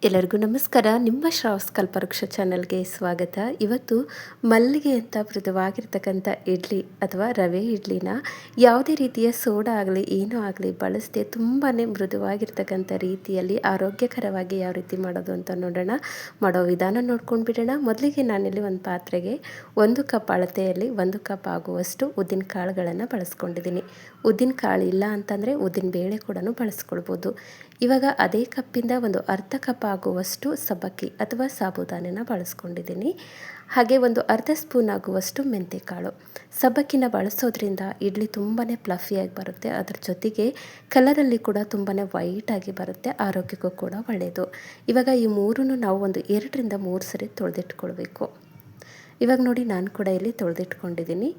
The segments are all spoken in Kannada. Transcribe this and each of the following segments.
ಎಲ್ಲರಿಗೂ ನಮಸ್ಕಾರ. ನಿಮ್ಮ ಶ್ರಾವ್ಸ್ ಕಲ್ಪವೃಕ್ಷ ಚಾನಲ್ಗೆ ಸ್ವಾಗತ. ಇವತ್ತು ಮಲ್ಲಿಗೆ ಅಂತ ಮೃದುವಾಗಿರ್ತಕ್ಕಂಥ ಇಡ್ಲಿ ಅಥವಾ ರವೆ ಇಡ್ಲಿನ ಯಾವುದೇ ರೀತಿಯ ಸೋಡಾ ಆಗಲಿ ಏನೂ ಆಗಲಿ ಬಳಸದೆ ತುಂಬಾ ಮೃದುವಾಗಿರ್ತಕ್ಕಂಥ ರೀತಿಯಲ್ಲಿ ಆರೋಗ್ಯಕರವಾಗಿ ಯಾವ ರೀತಿ ಮಾಡೋದು ಅಂತ ನೋಡೋಣ. ಮಾಡೋ ವಿಧಾನ ನೋಡ್ಕೊಂಡು ಬಿಡೋಣ. ಮೊದಲಿಗೆ ನಾನಿಲ್ಲಿ ಒಂದು ಪಾತ್ರೆಗೆ 1 ಕಪ್ ಅಳತೆಯಲ್ಲಿ 1 ಕಪ್ ಆಗುವಷ್ಟು ಉದ್ದಿನ ಕಾಳುಗಳನ್ನು ಬಳಸ್ಕೊಂಡಿದ್ದೀನಿ. ಉದ್ದಿನ ಕಾಳು ಇಲ್ಲ ಅಂತಂದರೆ ಉದ್ದಿನ ಬೇಳೆ ಕೂಡ ಬಳಸ್ಕೊಳ್ಬೋದು. ಇವಾಗ ಅದೇ ಕಪ್ಪಿಂದ ಒಂದು ಅರ್ಧ ಕಪ್ ಆಗುವಷ್ಟು ಸಬ್ಬಕ್ಕಿ ಅಥವಾ ಸಾಬುದಾನೆನ ಬಳಸ್ಕೊಂಡಿದ್ದೀನಿ. ಹಾಗೆ ಒಂದು ಅರ್ಧ ಸ್ಪೂನ್ ಆಗುವಷ್ಟು ಮೆಂತೆಕಾಳು. ಸಬ್ಬಕ್ಕಿನ ಬಳಸೋದ್ರಿಂದ ಇಡ್ಲಿ ತುಂಬಾ ಫ್ಲಫಿಯಾಗಿ ಬರುತ್ತೆ. ಅದರ ಜೊತೆಗೆ ಕಲರಲ್ಲಿ ಕೂಡ ತುಂಬಾ ವೈಟಾಗಿ ಬರುತ್ತೆ. ಆರೋಗ್ಯಕ್ಕೂ ಕೂಡ ಒಳ್ಳೆಯದು. ಇವಾಗ ಈ ಮೂರನ್ನು ನಾವು ಒಂದು 2 ರಿಂದ 3 ಸರಿ ತೊಳೆದಿಟ್ಕೊಳ್ಬೇಕು. ಇವಾಗ ನೋಡಿ ನಾನು ಕೂಡ ಇಲ್ಲಿ ತೊಳೆದಿಟ್ಕೊಂಡಿದ್ದೀನಿ.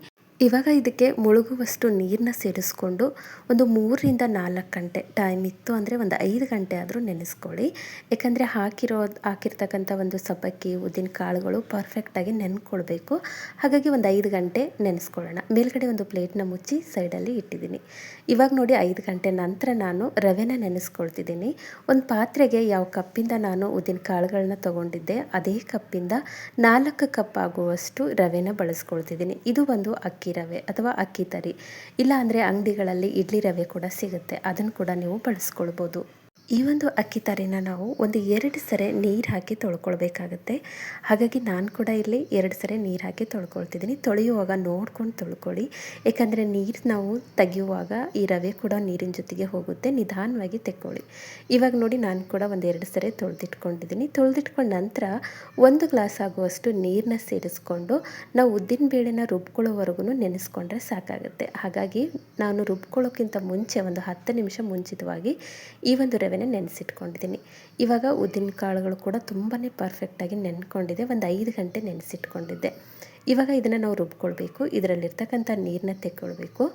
ಇವಾಗ ಇದಕ್ಕೆ ಮುಳುಗುವಷ್ಟು ನೀರನ್ನ ಸೇರಿಸ್ಕೊಂಡು ಒಂದು 3 ರಿಂದ 4 ಗಂಟೆ ಟೈಮ್ ಇತ್ತು ಅಂದರೆ ಒಂದು 5 ಗಂಟೆ ಆದರೂ ನೆನೆಸ್ಕೊಳ್ಳಿ. ಯಾಕಂದರೆ ಹಾಕಿರ್ತಕ್ಕಂಥ ಒಂದು ಸಬ್ಬಕ್ಕಿ ಉದ್ದಿನ ಕಾಳುಗಳು ಪರ್ಫೆಕ್ಟಾಗಿ ನೆನ್ಕೊಳ್ಬೇಕು. ಹಾಗಾಗಿ ಒಂದು 5 ಗಂಟೆ ನೆನೆಸ್ಕೊಳ್ಳೋಣ. ಮೇಲ್ಗಡೆ ಒಂದು ಪ್ಲೇಟ್ನ ಮುಚ್ಚಿ ಸೈಡಲ್ಲಿ ಇಟ್ಟಿದ್ದೀನಿ. ಇವಾಗ ನೋಡಿ 5 ಗಂಟೆ ನಂತರ ನಾನು ರವೆನ ನೆನೆಸ್ಕೊಳ್ತಿದ್ದೀನಿ. ಒಂದು ಪಾತ್ರೆಗೆ ಯಾವ ಕಪ್ಪಿಂದ ನಾನು ಉದ್ದಿನ ಕಾಳುಗಳನ್ನ ತೊಗೊಂಡಿದ್ದೆ ಅದೇ ಕಪ್ಪಿಂದ 4 ಕಪ್ ಆಗುವಷ್ಟು ರವೆನ ಬಳಸ್ಕೊಳ್ತಿದ್ದೀನಿ. ಇದು ಒಂದು ಅಕ್ಕಿ ರವೆ ಅಥವಾ ಅಕ್ಕಿ ತರಿ. ಇಲ್ಲ ಅಂದರೆ ಅಂಗಡಿಗಳಲ್ಲಿ ಇಡ್ಲಿ ರವೆ ಕೂಡ ಸಿಗುತ್ತೆ. ಅದನ್ನು ಕೂಡ ನೀವು ಬಳಸ್ಕೊಳ್ಬೋದು. ಈ ಒಂದು ಅಕ್ಕಿ ತರಿನ ನಾವು ಒಂದು 2 ಸರಿ ನೀರು ಹಾಕಿ ತೊಳ್ಕೊಳ್ಬೇಕಾಗತ್ತೆ. ಹಾಗಾಗಿ ನಾನು ಕೂಡ ಇಲ್ಲಿ 2 ಸರಿ ನೀರು ಹಾಕಿ ತೊಳ್ಕೊಳ್ತಿದ್ದೀನಿ. ತೊಳೆಯುವಾಗ ನೋಡ್ಕೊಂಡು ತೊಳ್ಕೊಳ್ಳಿ. ಏಕೆಂದರೆ ನೀರು ನಾವು ತೆಗೆಯುವಾಗ ಈ ರವೆ ಕೂಡ ನೀರಿನ ಜೊತೆಗೆ ಹೋಗುತ್ತೆ. ನಿಧಾನವಾಗಿ ತೆಕ್ಕೊಳ್ಳಿ. ಇವಾಗ ನೋಡಿ ನಾನು ಕೂಡ ಒಂದು 2 ಸರಿ ತೊಳೆದಿಟ್ಕೊಂಡಿದ್ದೀನಿ. ತೊಳೆದಿಟ್ಕೊಂಡ ನಂತರ 1 ಗ್ಲಾಸ್ ಆಗುವಷ್ಟು ನೀರನ್ನ ಸೇರಿಸ್ಕೊಂಡು ನಾವು ಉದ್ದಿನ ಬೇಳೆನ ರುಬ್ಕೊಳ್ಳೋವರೆಗೂ ನೆನೆಸ್ಕೊಂಡ್ರೆ ಸಾಕಾಗುತ್ತೆ. ಹಾಗಾಗಿ ನಾನು ರುಬ್ಕೊಳ್ಳೋಕ್ಕಿಂತ ಮುಂಚೆ ಒಂದು 10 ನಿಮಿಷ ಮುಂಚಿತವಾಗಿ ಈ ಒಂದು ರವೆ ನೆನೆಸಿಟ್ಕೊಂಡಿದ್ದೀನಿ. ಇವಾಗ ಉದ್ದಿನ ಕಾಳುಗಳು ಕೂಡ ತುಂಬಾ ಪರ್ಫೆಕ್ಟಾಗಿ ನೆನ್ಕೊಂಡಿದೆ. ಒಂದು 5 ಗಂಟೆ ನೆನೆಸಿಟ್ಕೊಂಡಿದ್ದೆ. ಇವಾಗ ಇದನ್ನು ನಾವು ರುಬ್ಕೊಳ್ಬೇಕು. ಇದರಲ್ಲಿರ್ತಕ್ಕಂಥ ನೀರನ್ನ ತೆಕ್ಕೊಳ್ಬೇಕು.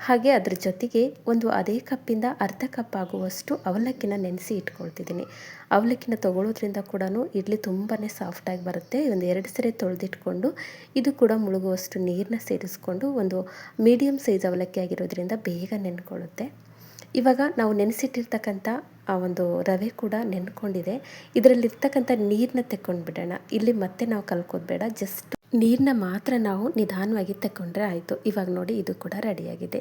ಹಾಗೆ ಅದ್ರ ಜೊತೆಗೆ ಒಂದು ಅದೇ ಕಪ್ಪಿಂದ ಅರ್ಧ ಕಪ್ ಆಗುವಷ್ಟು ಅವಲಕ್ಕಿನ ನೆನೆಸಿ ಇಟ್ಕೊಳ್ತಿದ್ದೀನಿ. ಅವಲಕ್ಕಿನ ತೊಗೊಳ್ಳೋದ್ರಿಂದ ಕೂಡ ಇಡ್ಲಿ ತುಂಬಾ ಸಾಫ್ಟಾಗಿ ಬರುತ್ತೆ. ಒಂದು 2 ಸರಿ ತೊಳೆದಿಟ್ಕೊಂಡು ಇದು ಕೂಡ ಮುಳುಗುವಷ್ಟು ನೀರನ್ನ ಸೇರಿಸ್ಕೊಂಡು ಒಂದು ಮೀಡಿಯಮ್ ಸೈಜ್ ಅವಲಕ್ಕಿ ಆಗಿರೋದ್ರಿಂದ ಬೇಗ ನೆನ್ಕೊಳ್ಳುತ್ತೆ. ಇವಾಗ ನಾವು ನೆನೆಸಿಟ್ಟಿರ್ತಕ್ಕಂಥ ಆ ಒಂದು ರವೆ ಕೂಡ ನೆನ್ಕೊಂಡಿದೆ. ಇದರಲ್ಲಿರ್ತಕ್ಕಂಥ ನೀರನ್ನ ತೆಕ್ಕೊಂಡು ಬಿಡೋಣ. ಇಲ್ಲಿ ಮತ್ತೆ ನಾವು ಕಲ್ಕೋದು ಬೇಡ. ಜಸ್ಟ್ ನೀರನ್ನ ಮಾತ್ರ ನಾವು ನಿಧಾನವಾಗಿ ತಗೊಂಡ್ರೆ ಆಯಿತು. ಇವಾಗ ನೋಡಿ ಇದು ಕೂಡ ರೆಡಿಯಾಗಿದೆ.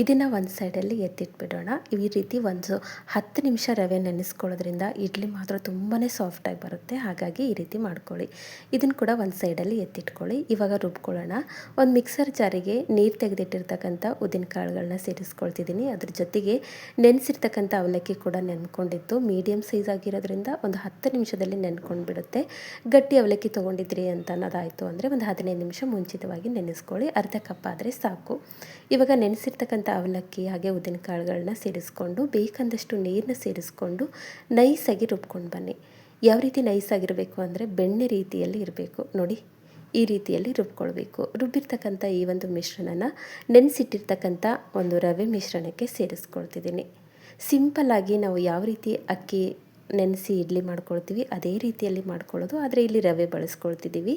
ಇದನ್ನು ಒಂದು ಸೈಡಲ್ಲಿ ಎತ್ತಿಟ್ಬಿಡೋಣ. ಈ ರೀತಿ ಒಂದು 10 ನಿಮಿಷ ರವೆ ನೆನೆಸ್ಕೊಳ್ಳೋದ್ರಿಂದ ಇಡ್ಲಿ ಮಾತ್ರ ತುಂಬಾ ಸಾಫ್ಟಾಗಿ ಬರುತ್ತೆ. ಹಾಗಾಗಿ ಈ ರೀತಿ ಮಾಡ್ಕೊಳ್ಳಿ. ಇದನ್ನು ಕೂಡ ಒಂದು ಸೈಡಲ್ಲಿ ಎತ್ತಿಟ್ಕೊಳ್ಳಿ. ಇವಾಗ ರುಬ್ಕೊಳ್ಳೋಣ. ಒಂದು ಮಿಕ್ಸರ್ ಜಾರಿಗೆ ನೀರು ತೆಗೆದಿಟ್ಟಿರ್ತಕ್ಕಂಥ ಉದ್ದಿನ ಕಾಳುಗಳನ್ನ ಸೇರಿಸ್ಕೊಳ್ತಿದ್ದೀನಿ. ಅದ್ರ ಜೊತೆಗೆ ನೆನೆಸಿರ್ತಕ್ಕಂಥ ಅವಲಕ್ಕಿ ಕೂಡ ನೆನ್ಕೊಂಡಿತ್ತು. ಮೀಡಿಯಮ್ ಸೈಜ್ ಆಗಿರೋದ್ರಿಂದ ಒಂದು 10 ನಿಮಿಷದಲ್ಲಿ ನೆನ್ಕೊಂಡು ಬಿಡುತ್ತೆ. ಗಟ್ಟಿ ಅವಲಕ್ಕಿ ತೊಗೊಂಡಿದ್ರಿ ಅಂತ ಅನ್ನೋದಾಯಿತು ಅಂದರೆ ಒಂದು 15 ನಿಮಿಷ ಮುಂಚಿತವಾಗಿ ನೆನೆಸ್ಕೊಳ್ಳಿ. ಅರ್ಧ ಕಪ್ ಆದರೆ ಸಾಕು. ಇವಾಗ ನೆನೆಸಿರ್ತಕ್ಕಂಥ ಅವಲಕ್ಕಿ ಹಾಗೆ ಉದ್ದಿನ ಕಾಳುಗಳನ್ನ ಸೇರಿಸ್ಕೊಂಡು ಬೇಕಂದಷ್ಟು ನೀರನ್ನ ಸೇರಿಸ್ಕೊಂಡು ನೈಸಾಗಿ ರುಬ್ಕೊಂಡು ಬನ್ನಿ. ಯಾವ ರೀತಿ ನೈಸಾಗಿರಬೇಕು ಅಂದರೆ ಬೆಣ್ಣೆ ರೀತಿಯಲ್ಲಿ ಇರಬೇಕು. ನೋಡಿ ಈ ರೀತಿಯಲ್ಲಿ ರುಬ್ಕೊಳ್ಬೇಕು. ರುಬ್ಬಿರ್ತಕ್ಕಂಥ ಈ ಒಂದು ಮಿಶ್ರಣನ ನೆನೆಸಿಟ್ಟಿರ್ತಕ್ಕಂಥ ಒಂದು ರವೆ ಮಿಶ್ರಣಕ್ಕೆ ಸೇರಿಸ್ಕೊಳ್ತಿದ್ದೀನಿ. ಸಿಂಪಲ್ಲಾಗಿ ನಾವು ಯಾವ ರೀತಿ ಅಕ್ಕಿ ನೆನೆಸಿ ಇಡ್ಲಿ ಮಾಡ್ಕೊಳ್ತೀವಿ ಅದೇ ರೀತಿಯಲ್ಲಿ ಮಾಡ್ಕೊಳ್ಳೋದು. ಆದರೆ ಇಲ್ಲಿ ರವೆ ಬಳಸ್ಕೊಳ್ತಿದ್ದೀವಿ.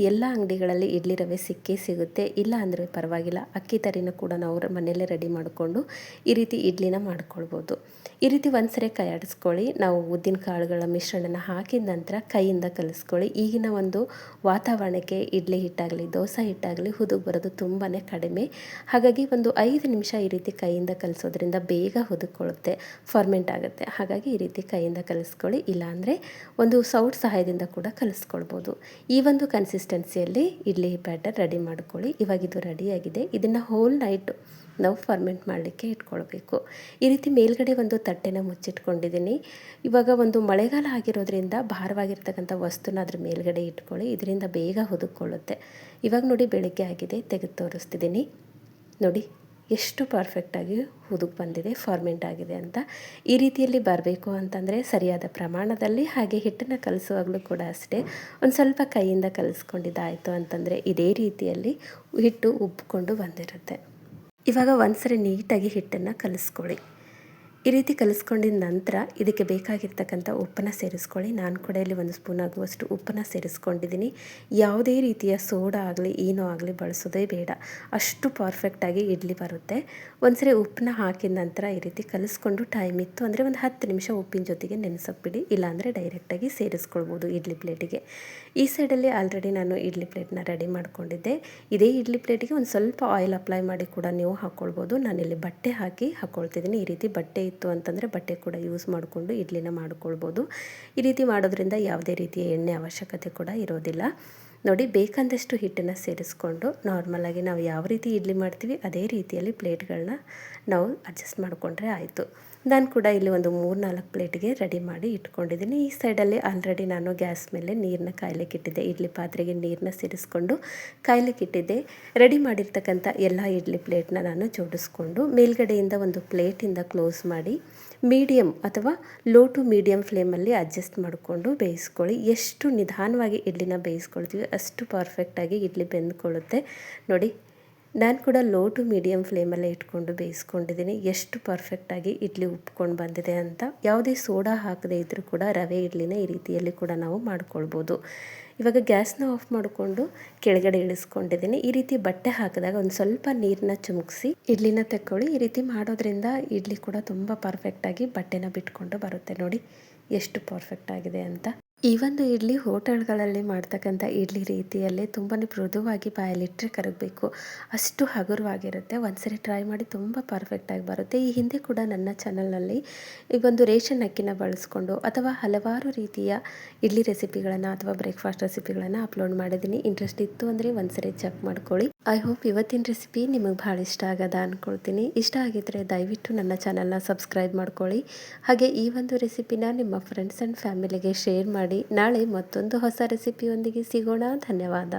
ಎಲ್ಲ ಅಂಗಡಿಗಳಲ್ಲಿ ಇಡ್ಲಿ ರವೆ ಸಿಕ್ಕೇ ಸಿಗುತ್ತೆ. ಇಲ್ಲ ಅಂದರೆ ಪರವಾಗಿಲ್ಲ, ಅಕ್ಕಿ ತರಿನ ಕೂಡ ನಾವು ಮನೆಯಲ್ಲೇ ರೆಡಿ ಮಾಡಿಕೊಂಡು ಈ ರೀತಿ ಇಡ್ಲಿನ ಮಾಡ್ಕೊಳ್ಬೋದು. ಈ ರೀತಿ ಒಂದ್ಸರಿ ಕೈ ಆಡಿಸ್ಕೊಳ್ಳಿ. ನಾವು ಉದ್ದಿನ ಕಾಳುಗಳ ಮಿಶ್ರಣನ ಹಾಕಿದ ನಂತರ ಕೈಯಿಂದ ಕಲಿಸ್ಕೊಳ್ಳಿ. ಈಗಿನ ಒಂದು ವಾತಾವರಣಕ್ಕೆ ಇಡ್ಲಿ ಹಿಟ್ಟಾಗಲಿ ದೋಸೆ ಹಿಟ್ಟಾಗಲಿ ಹುದುಗ್ ಬರೋದು ತುಂಬಾ ಕಡಿಮೆ. ಹಾಗಾಗಿ ಒಂದು 5 ನಿಮಿಷ ಈ ರೀತಿ ಕೈಯಿಂದ ಕಲಿಸೋದ್ರಿಂದ ಬೇಗ ಹುದುಕೊಳ್ಳುತ್ತೆ, ಫರ್ಮೆಂಟ್ ಆಗುತ್ತೆ. ಹಾಗಾಗಿ ಈ ರೀತಿ ಕೈಯಿಂದ ಕಲಿಸ್ಕೊಳ್ಳಿ. ಇಲ್ಲಾಂದರೆ ಒಂದು ಸೌಟ್ ಸಹಾಯದಿಂದ ಕೂಡ ಕಲಿಸ್ಕೊಳ್ಬೋದು. ಈ ಒಂದು ಕನ್ಸಿಸ್ಟೆನ್ಸಿಯಲ್ಲಿ ಇಡ್ಲಿ ಬ್ಯಾಟರ್ ರೆಡಿ ಮಾಡ್ಕೊಳ್ಳಿ. ಇವಾಗ ಇದು ರೆಡಿಯಾಗಿದೆ. ಇದನ್ನು ಹೋಲ್ ನೈಟ್ ನಾವು ಫರ್ಮೆಂಟ್ ಮಾಡಲಿಕ್ಕೆ ಇಟ್ಕೊಳ್ಬೇಕು. ಈ ರೀತಿ ಮೇಲ್ಗಡೆ ಒಂದು ತಟ್ಟೆನ ಮುಚ್ಚಿಟ್ಕೊಂಡಿದ್ದೀನಿ. ಇವಾಗ ಒಂದು ಮಳೆಗಾಲ ಆಗಿರೋದ್ರಿಂದ ಭಾರವಾಗಿರ್ತಕ್ಕಂಥ ವಸ್ತುನ ಅದ್ರ ಮೇಲ್ಗಡೆ ಇಟ್ಕೊಳ್ಳಿ. ಇದರಿಂದ ಬೇಗ ಹುದುಕೊಳ್ಳುತ್ತೆ. ಇವಾಗ ನೋಡಿ ಬೆಳಗ್ಗೆ ಆಗಿದೆ, ತೆಗೆದು ತೋರಿಸ್ತಿದ್ದೀನಿ. ನೋಡಿ ಎಷ್ಟು ಪರ್ಫೆಕ್ಟಾಗಿ ಹುದುಗ್ ಬಂದಿದೆ, ಫಾರ್ಮೆಂಟ್ ಆಗಿದೆ ಅಂತ. ಈ ರೀತಿಯಲ್ಲಿ ಬರಬೇಕು ಅಂತಂದರೆ ಸರಿಯಾದ ಪ್ರಮಾಣದಲ್ಲಿ, ಹಾಗೆ ಹಿಟ್ಟನ್ನು ಕಲಿಸುವಾಗಲೂ ಕೂಡ ಅಷ್ಟೇ ಒಂದು ಸ್ವಲ್ಪ ಕೈಯಿಂದ ಕಲಿಸ್ಕೊಂಡಿದ್ದಾಯಿತು ಅಂತಂದರೆ ಇದೇ ರೀತಿಯಲ್ಲಿ ಹಿಟ್ಟು ಉಬ್ಕೊಂಡು ಬಂದಿರುತ್ತೆ. ಇವಾಗ ಒಂದ್ಸರಿ ನೀಟಾಗಿ ಹಿಟ್ಟನ್ನು ಕಲಿಸ್ಕೊಳ್ಳಿ. ಈ ರೀತಿ ಕಲಿಸ್ಕೊಂಡಿದ ನಂತರ ಇದಕ್ಕೆ ಬೇಕಾಗಿರ್ತಕ್ಕಂಥ ಉಪ್ಪನ್ನು ಸೇರಿಸ್ಕೊಳ್ಳಿ. ನಾನು ಕೂಡ ಇಲ್ಲಿ 1 ಸ್ಪೂನ್ ಆಗುವಷ್ಟು ಉಪ್ಪನ್ನು ಸೇರಿಸ್ಕೊಂಡಿದ್ದೀನಿ. ಯಾವುದೇ ರೀತಿಯ ಸೋಡಾ ಆಗಲಿ ಏನೂ ಆಗಲಿ ಬಳಸೋದೇ ಬೇಡ, ಅಷ್ಟು ಪರ್ಫೆಕ್ಟಾಗಿ ಇಡ್ಲಿ ಬರುತ್ತೆ. ಒಂದ್ಸರಿ ಉಪ್ಪನ್ನ ಹಾಕಿದ ನಂತರ ಈ ರೀತಿ ಕಲಿಸ್ಕೊಂಡು ಟೈಮ್ ಇತ್ತು ಅಂದರೆ ಒಂದು 10 ನಿಮಿಷ ಉಪ್ಪಿನ ಜೊತೆಗೆ ನೆನೆಸೋಕ್ಬಿಡಿ, ಇಲ್ಲಾಂದರೆ ಡೈರೆಕ್ಟಾಗಿ ಸೇರಿಸ್ಕೊಳ್ಬೋದು ಇಡ್ಲಿ ಪ್ಲೇಟಿಗೆ. ಈ ಸೈಡಲ್ಲಿ ಆಲ್ರೆಡಿ ನಾನು ಇಡ್ಲಿ ಪ್ಲೇಟ್ನ ರೆಡಿ ಮಾಡ್ಕೊಂಡಿದ್ದೆ. ಇದೇ ಇಡ್ಲಿ ಪ್ಲೇಟಿಗೆ ಒಂದು ಸ್ವಲ್ಪ ಆಯಿಲ್ ಅಪ್ಲೈ ಮಾಡಿ ಕೂಡ ನೀವು ಹಾಕ್ಕೊಳ್ಬೋದು. ನಾನಿಲ್ಲಿ ಬಟ್ಟೆ ಹಾಕಿ ಹಾಕ್ಕೊಳ್ತಿದ್ದೀನಿ. ಈ ರೀತಿ ಬಟ್ಟೆ ಇತ್ತು ಅಂತಂದರೆ ಬಟ್ಟೆ ಕೂಡ ಯೂಸ್ ಮಾಡಿಕೊಂಡು ಇಡ್ಲಿನ ಮಾಡ್ಕೊಳ್ಬೋದು. ಈ ರೀತಿ ಮಾಡೋದ್ರಿಂದ ಯಾವುದೇ ರೀತಿಯ ಎಣ್ಣೆ ಅವಶ್ಯಕತೆ ಕೂಡ ಇರೋದಿಲ್ಲ. ನೋಡಿ, ಬೇಕಂದಷ್ಟು ಹಿಟ್ಟನ್ನು ಸೇರಿಸ್ಕೊಂಡು ನಾರ್ಮಲಾಗಿ ನಾವು ಯಾವ ರೀತಿ ಇಡ್ಲಿ ಮಾಡ್ತೀವಿ ಅದೇ ರೀತಿಯಲ್ಲಿ ಪ್ಲೇಟ್ಗಳನ್ನ ನಾವು ಅಡ್ಜಸ್ಟ್ ಮಾಡಿಕೊಂಡ್ರೆ ಆಯಿತು. ನಾನು ಕೂಡ ಇಲ್ಲಿ ಒಂದು 3-4 ಪ್ಲೇಟಿಗೆ ರೆಡಿ ಮಾಡಿ ಇಟ್ಕೊಂಡಿದ್ದೀನಿ. ಈ ಸೈಡಲ್ಲಿ ಆಲ್ರೆಡಿ ನಾನು ಗ್ಯಾಸ್ ಮೇಲೆ ನೀರನ್ನ ಕಾಯ್ಲಿಕ್ಕೆ ಇಟ್ಟಿದ್ದೆ. ಇಡ್ಲಿ ಪಾತ್ರೆಗೆ ನೀರನ್ನ ಸೇರಿಸ್ಕೊಂಡು ಕಾಯ್ಲಿಕ್ಕೆ ಇಟ್ಟಿದ್ದೆ. ರೆಡಿ ಮಾಡಿರ್ತಕ್ಕಂಥ ಎಲ್ಲ ಇಡ್ಲಿ ಪ್ಲೇಟ್ನ ನಾನು ಜೋಡಿಸ್ಕೊಂಡು ಮೇಲ್ಗಡೆಯಿಂದ ಒಂದು ಪ್ಲೇಟಿಂದ ಕ್ಲೋಸ್ ಮಾಡಿ ಮೀಡಿಯಮ್ ಅಥವಾ ಲೋ ಟು ಮೀಡಿಯಮ್ ಫ್ಲೇಮಲ್ಲಿ ಅಡ್ಜಸ್ಟ್ ಮಾಡಿಕೊಂಡು ಬೇಯಿಸ್ಕೊಳ್ಳಿ. ಎಷ್ಟು ನಿಧಾನವಾಗಿ ಇಡ್ಲಿನ ಬೇಯಿಸ್ಕೊಳ್ತೀವಿ ಅಷ್ಟು ಪರ್ಫೆಕ್ಟಾಗಿ ಇಡ್ಲಿ ಬೆಂದ್ಕೊಳ್ಳುತ್ತೆ. ನೋಡಿ, ನಾನು ಕೂಡ ಲೋ ಟು ಮೀಡಿಯಮ್ ಫ್ಲೇಮಲ್ಲೇ ಇಟ್ಕೊಂಡು ಬೇಯಿಸ್ಕೊಂಡಿದ್ದೀನಿ. ಎಷ್ಟು ಪರ್ಫೆಕ್ಟಾಗಿ ಇಡ್ಲಿ ಉಪ್ಕೊಂಡು ಬಂದಿದೆ ಅಂತ. ಯಾವುದೇ ಸೋಡಾ ಹಾಕದೇ ಇದ್ದರೂ ಕೂಡ ರವೆ ಇಡ್ಲಿನ ಈ ರೀತಿಯಲ್ಲಿ ಕೂಡ ನಾವು ಮಾಡ್ಕೊಳ್ಬೋದು. ಇವಾಗ ಗ್ಯಾಸ್ನ ಆಫ್ ಮಾಡಿಕೊಂಡು ಕೆಳಗಡೆ ಇಳಿಸ್ಕೊಂಡಿದ್ದೀನಿ. ಈ ರೀತಿ ಬಟ್ಟೆ ಹಾಕಿದಾಗ ಒಂದು ಸ್ವಲ್ಪ ನೀರನ್ನ ಚಿಮುಕಿಸಿ ಇಡ್ಲಿನ ತೆಕ್ಕೊಳ್ಳಿ. ಈ ರೀತಿ ಮಾಡೋದ್ರಿಂದ ಇಡ್ಲಿ ಕೂಡ ತುಂಬ ಪರ್ಫೆಕ್ಟಾಗಿ ಬಟ್ಟೆನ ಬಿಟ್ಕೊಂಡು ಬರುತ್ತೆ. ನೋಡಿ ಎಷ್ಟು ಪರ್ಫೆಕ್ಟ್ ಆಗಿದೆ ಅಂತ. ಈ ಒಂದು ಇಡ್ಲಿ ಹೋಟೆಲ್ಗಳಲ್ಲಿ ಮಾಡ್ತಕ್ಕಂಥ ಇಡ್ಲಿ ರೀತಿಯಲ್ಲೇ ತುಂಬಾ ಮೃದುವಾಗಿ ಬಾಯಲ್ಲಿಟ್ಟರೆ ಕರಗಬೇಕು, ಅಷ್ಟು ಹಗುರವಾಗಿರುತ್ತೆ. ಒಂದ್ಸರಿ ಟ್ರೈ ಮಾಡಿ, ತುಂಬ ಪರ್ಫೆಕ್ಟಾಗಿ ಬರುತ್ತೆ. ಈ ಹಿಂದೆ ಕೂಡ ನನ್ನ ಚಾನಲ್ನಲ್ಲಿ ಈ ಒಂದು ರೇಷನ್ ಅಕ್ಕಿನ ಬಳಸ್ಕೊಂಡು ಅಥವಾ ಹಲವಾರು ರೀತಿಯ ಇಡ್ಲಿ ರೆಸಿಪಿಗಳನ್ನು ಅಥವಾ ಬ್ರೇಕ್ಫಾಸ್ಟ್ ರೆಸಿಪಿಗಳನ್ನು ಅಪ್ಲೋಡ್ ಮಾಡಿದ್ದೀನಿ. ಇಂಟ್ರೆಸ್ಟ್ ಇತ್ತು ಅಂದರೆ ಒಂದ್ಸರಿ ಚೆಕ್ ಮಾಡ್ಕೊಳ್ಳಿ. ಐ ಹೋಪ್ ಇವತ್ತಿನ ರೆಸಿಪಿ ನಿಮಗೆ ಭಾಳ ಇಷ್ಟ ಆಗದ ಅಂದ್ಕೊಳ್ತೀನಿ. ಇಷ್ಟ ಆಗಿದ್ದರೆ ದಯವಿಟ್ಟು ನನ್ನ ಚಾನಲ್ನ ಸಬ್ಸ್ಕ್ರೈಬ್ ಮಾಡ್ಕೊಳ್ಳಿ. ಹಾಗೆ ಈ ಒಂದು ರೆಸಿಪಿನ ನಿಮ್ಮ ಫ್ರೆಂಡ್ಸ್ ಆ್ಯಂಡ್ ಫ್ಯಾಮಿಲಿಗೆ ಶೇರ್ ಮಾಡಿ. ನಾಳೆ ಮತ್ತೊಂದು ಹೊಸ ರೆಸಿಪಿಯೊಂದಿಗೆ ಸಿಗೋಣ. ಧನ್ಯವಾದ.